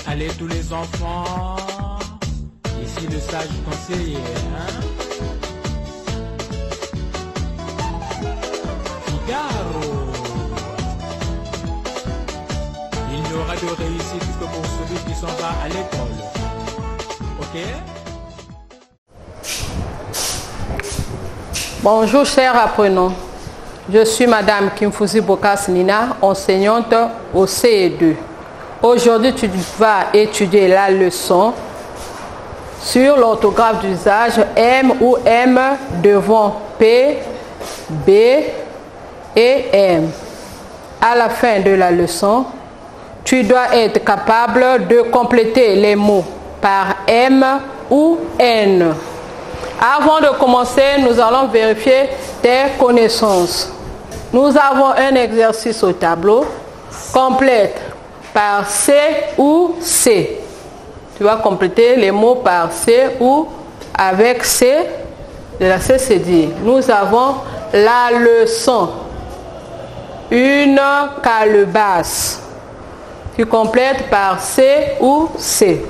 Allez tous les enfants. Ici le sage conseiller, hein? Figaro. Il n'y aura de réussite que pour celui qui s'en va à l'école. Ok? Bonjour chers apprenants. Je suis Madame Kimfuzi Bokas Nina, enseignante au CE2. Aujourd'hui, tu vas étudier la leçon sur l'orthographe d'usage M ou M devant P, B et M. À la fin de la leçon, tu dois être capable de compléter les mots par M ou N. Avant de commencer, nous allons vérifier tes connaissances. Nous avons un exercice au tableau. Complète par C ou C. Tu vas compléter les mots par C ou avec C. De la C, c'est dit. Nous avons la leçon. Une calebasse. Tu complètes par C ou C.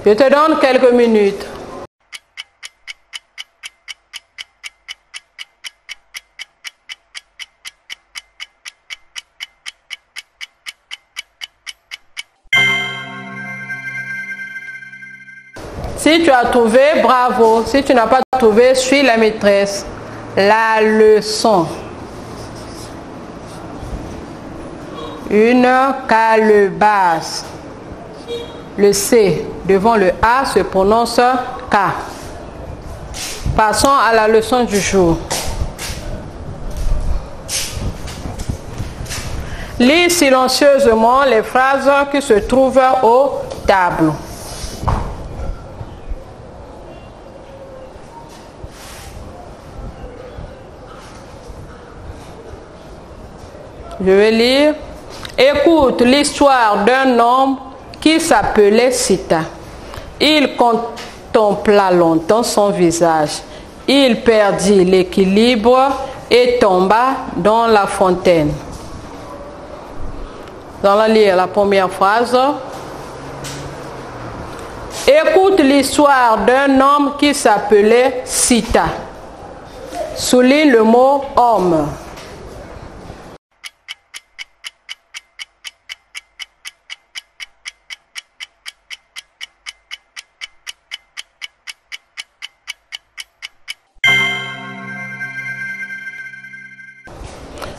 Je te donne quelques minutes. Si tu as trouvé, bravo. Si tu n'as pas trouvé, suis la maîtresse. La leçon. Une calebasse. Le C devant le A se prononce K. Passons à la leçon du jour. Lis silencieusement les phrases qui se trouvent au tableau. Je vais lire. Écoute l'histoire d'un homme qui s'appelait Sita. Il contempla longtemps son visage. Il perdit l'équilibre et tomba dans la fontaine. Nous allons lire la première phrase. Écoute l'histoire d'un homme qui s'appelait Sita. Souligne le mot homme.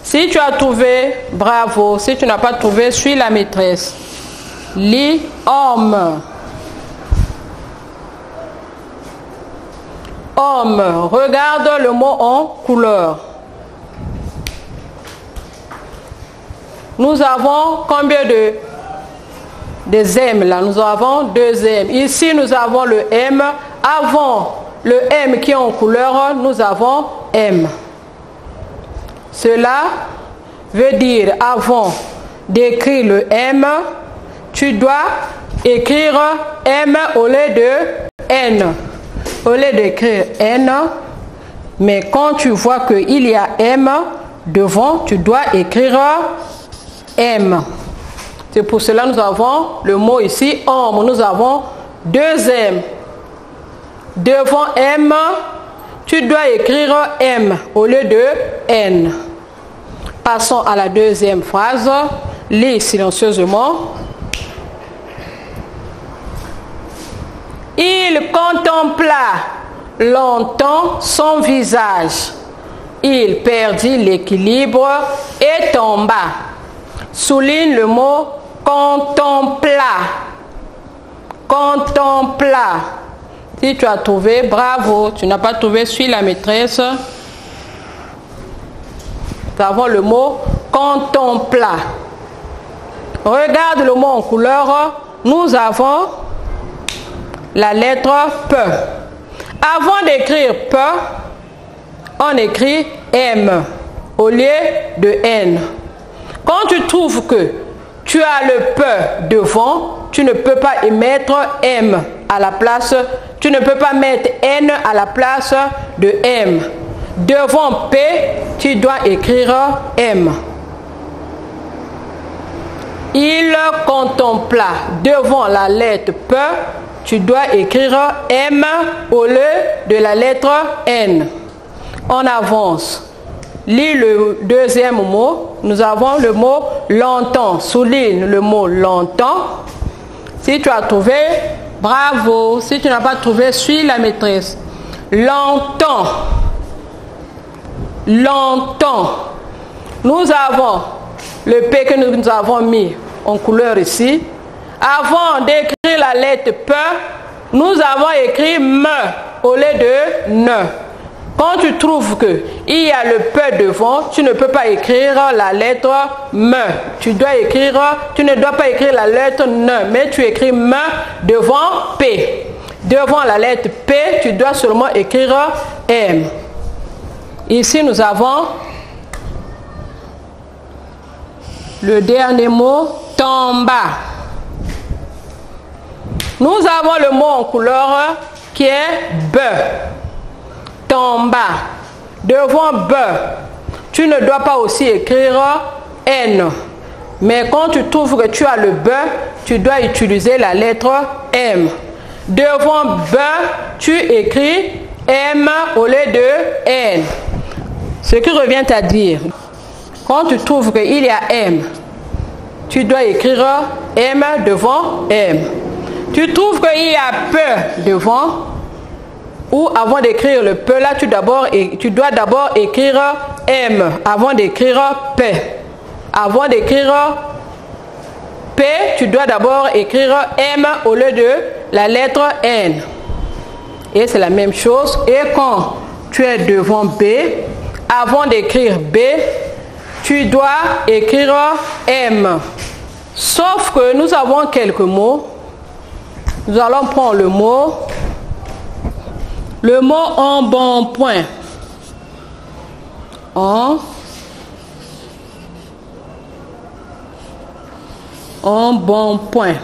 Si tu as trouvé, bravo. Si tu n'as pas trouvé, suis la maîtresse. Lis homme. Homme. Regarde le mot en couleur. Nous avons combien des M là? Nous avons 2 M. Ici, nous avons le M. Avant le M qui est en couleur, nous avons M. Cela veut dire, avant d'écrire le M, tu dois écrire M au lieu de N. Au lieu d'écrire N, mais quand tu vois qu'il y a M devant, tu dois écrire M. C'est pour cela que nous avons le mot ici, homme. Nous avons 2 M. Devant M, tu dois écrire M au lieu de N. Passons à la deuxième phrase. Lis silencieusement. Il contempla longtemps son visage. Il perdit l'équilibre et tomba. Souligne le mot contempla. Contempla. Si tu as trouvé, bravo. Tu n'as pas trouvé, suis la maîtresse. Nous avons le mot contempla. Regarde le mot en couleur. Nous avons la lettre P. Avant d'écrire P, on écrit M au lieu de N. Quand tu trouves que tu as le P devant, tu ne peux pas y mettre M à la place. Tu ne peux pas mettre N à la place de M. Devant P, tu dois écrire M. Il contempla devant la lettre P, tu dois écrire M au lieu de la lettre N. On avance. Lis le deuxième mot. Nous avons le mot longtemps. Souligne le mot longtemps. Si tu as trouvé, bravo. Si tu n'as pas trouvé, suis la maîtresse. Longtemps. Longtemps. Nous avons le P que nous avons mis en couleur ici. Avant d'écrire la lettre P, nous avons écrit M au lieu de N. Quand tu trouves qu'il y a le P devant, tu ne peux pas écrire la lettre M. Tu ne dois pas écrire la lettre N, mais tu écris M devant P. Devant la lettre P, tu dois seulement écrire M. Ici, nous avons le dernier mot, tomba. Nous avons le mot en couleur qui est B. Tomba. Devant B, tu ne dois pas aussi écrire N. Mais quand tu trouves que tu as le B, tu dois utiliser la lettre M. Devant B, tu écris M au lieu de N. Ce qui revient à dire, quand tu trouves qu'il y a M, tu dois écrire M devant M. Tu trouves qu'il y a P devant, ou avant d'écrire le P, là, tu dois d'abord écrire M avant d'écrire P. Avant d'écrire P, tu dois d'abord écrire M au lieu de la lettre N. Et c'est la même chose. Et quand tu es devant B, avant d'écrire B, tu dois écrire M. Sauf que nous avons quelques mots. Nous allons prendre le mot embonpoint. Embonpoint.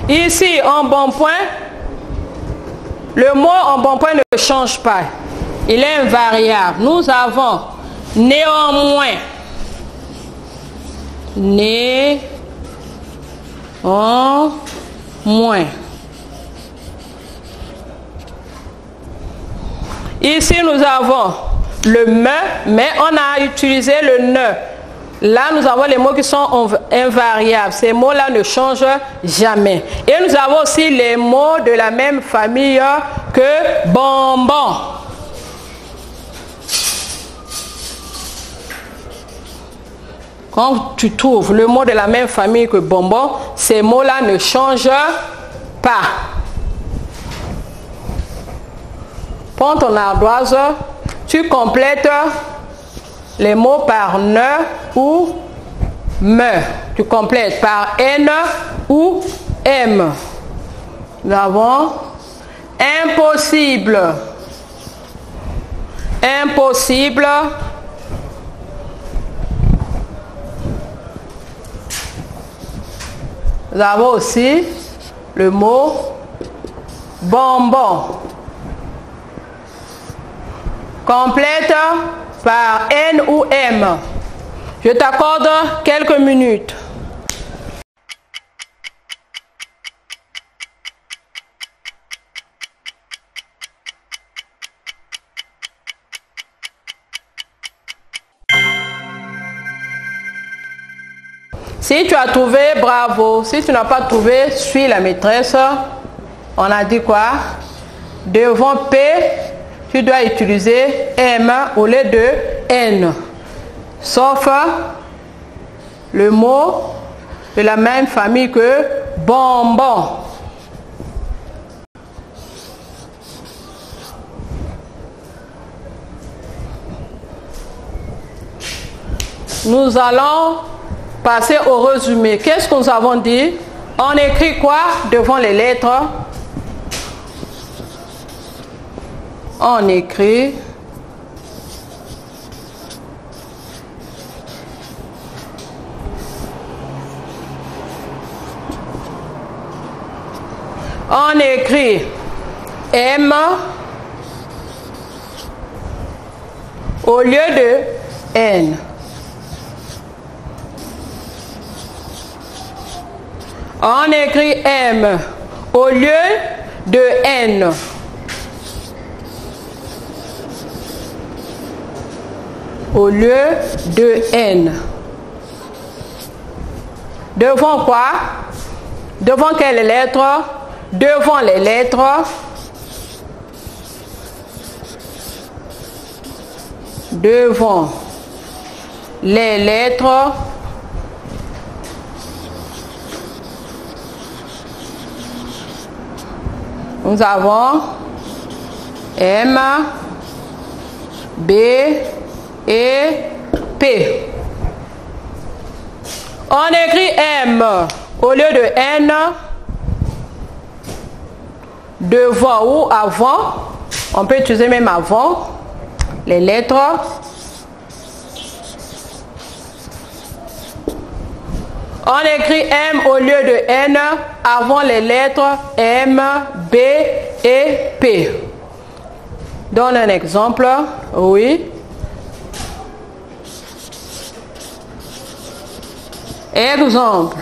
Ici, embonpoint, le mot embonpoint ne change pas. Il est invariable. Nous avons néanmoins. Néanmoins. Ici, nous avons le me, mais on a utilisé le ne. Là, nous avons les mots qui sont invariables. Ces mots-là ne changent jamais. Et nous avons aussi les mots de la même famille que bonbon. Quand tu trouves le mot de la même famille que bonbon, ces mots-là ne changent pas. Prends ton ardoise, tu complètes les mots par ne ou me. Tu complètes par n ou m. Nous avons impossible. Impossible. Nous avons aussi le mot bonbon. Complète par N ou M. Je t'accorde quelques minutes. Si tu as trouvé, bravo. Si tu n'as pas trouvé, suis la maîtresse. On a dit quoi? Devant P, tu dois utiliser M au lieu de N. Sauf le mot de la même famille que bonbon. Nous allons passer au résumé. Qu'est-ce que nous avons dit? On écrit quoi devant les lettres? On écrit M au lieu de N. On écrit M au lieu de N. Au lieu de N. Devant quoi? Devant quelle lettre? Devant les lettres. Devant les lettres. Nous avons M, B et P. On écrit M au lieu de N, devant ou avant. On peut utiliser même avant les lettres. On écrit M au lieu de N avant les lettres M, B et P. Donne un exemple. Oui. Exemple.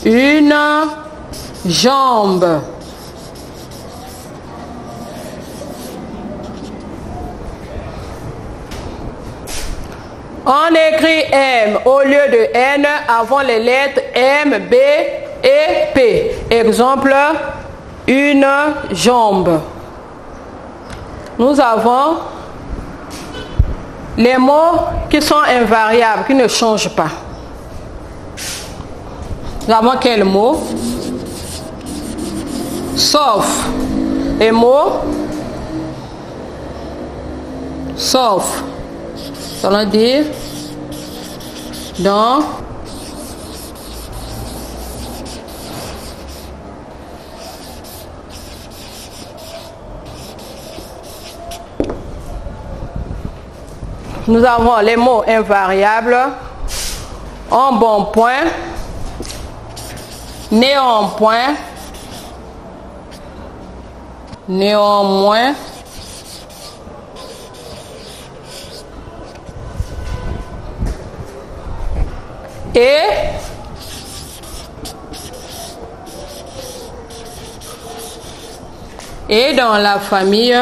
Une jambe. On écrit M au lieu de N avant les lettres M, B et P. Exemple, une jambe. Nous avons les mots qui sont invariables, qui ne changent pas. Nous avons quel mot? Sauf. Les mots sauf. Ça veut dire dans, nous avons les mots invariables, en bon point, néanmoins, néanmoins, et dans la famille,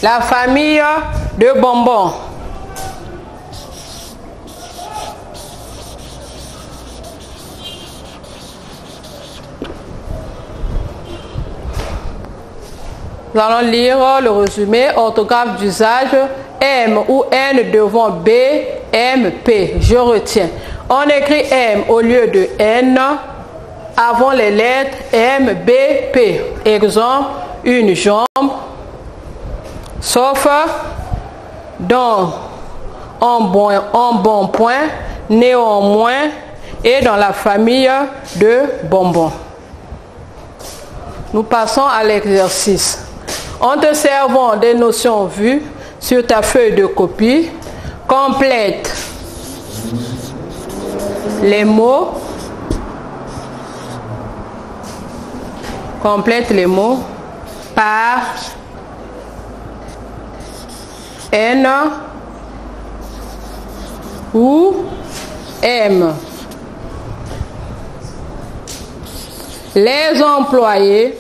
la famille de bonbons. Nous allons lire le résumé. Orthographe d'usage. M ou N devant B, M, P. Je retiens. On écrit M au lieu de N avant les lettres M, B, P. Exemple, une jambe. Sauf dans, en bon point, néanmoins et dans la famille de bonbons. Nous passons à l'exercice. En te servant des notions vues sur ta feuille de copie, complète les mots. Complète les mots par N ou M. Les employés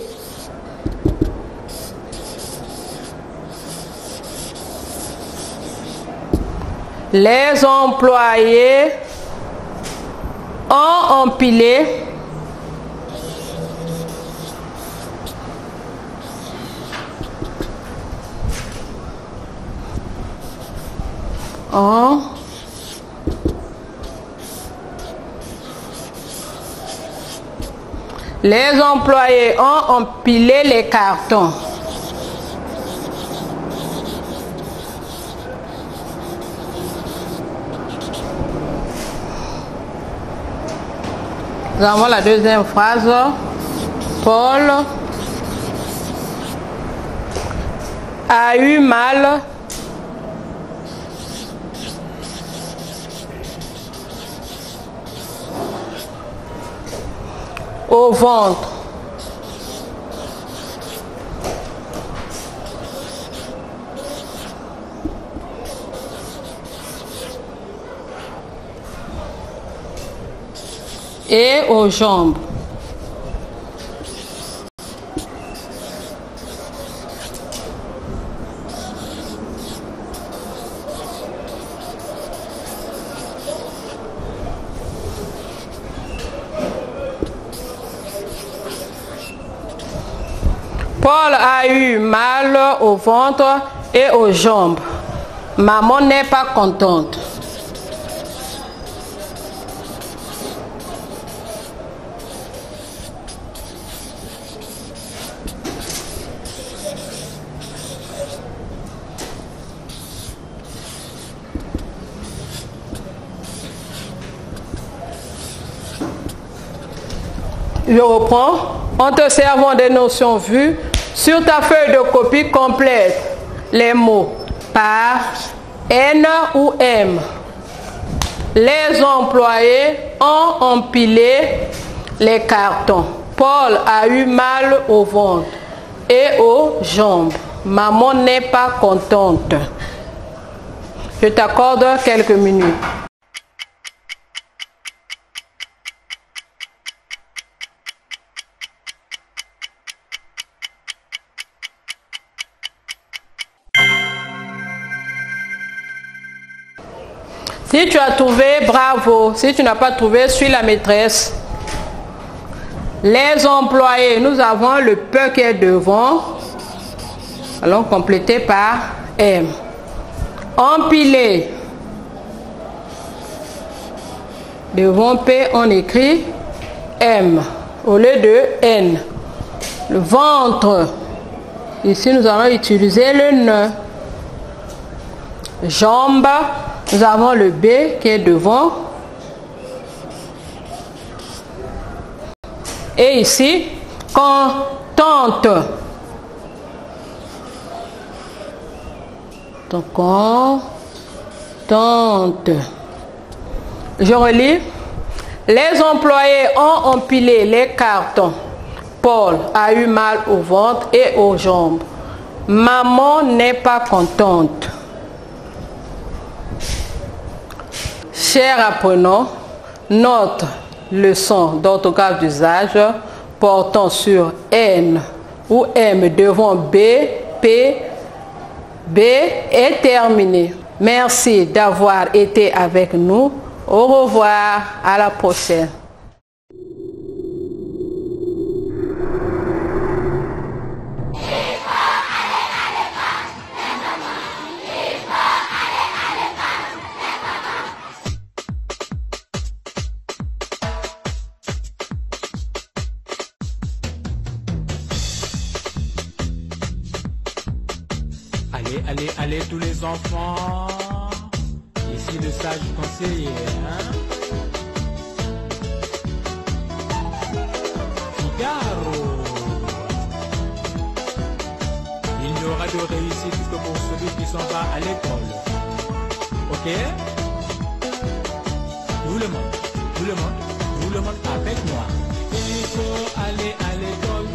ont empilé les employés ont empilé les cartons. Nous avons la deuxième phrase. Paul a eu mal au ventre. Et aux jambes. Paul a eu mal au ventre et aux jambes. Maman n'est pas contente. Je reprends. En te servant des notions vues, sur ta feuille de copie complète les mots par, N ou M. Les employés ont empilé les cartons. Paul a eu mal au ventre et aux jambes. Maman n'est pas contente. Je t'accorde quelques minutes. Si tu as trouvé, bravo. Si tu n'as pas trouvé, suis la maîtresse. Les employés, nous avons le P qui est devant. Allons compléter par M. Empiler. Devant P, on écrit M au lieu de N. Le ventre. Ici, nous allons utiliser le N. Jambes. Nous avons le B qui est devant. Et ici, contente. Donc, contente. Je relis. Les employés ont empilé les cartons. Paul a eu mal au ventre et aux jambes. Maman n'est pas contente. Chers apprenants, notre leçon d'orthographe d'usage portant sur N ou M devant B, P, B est terminée. Merci d'avoir été avec nous. Au revoir, à la prochaine. Allez, allez, allez tous les enfants. Ici le sage conseiller, hein? Figaro. Il n'y aura de réussite que pour celui qui s'en va à l'école. Ok? Tout le monde avec moi. Il faut aller à l'école.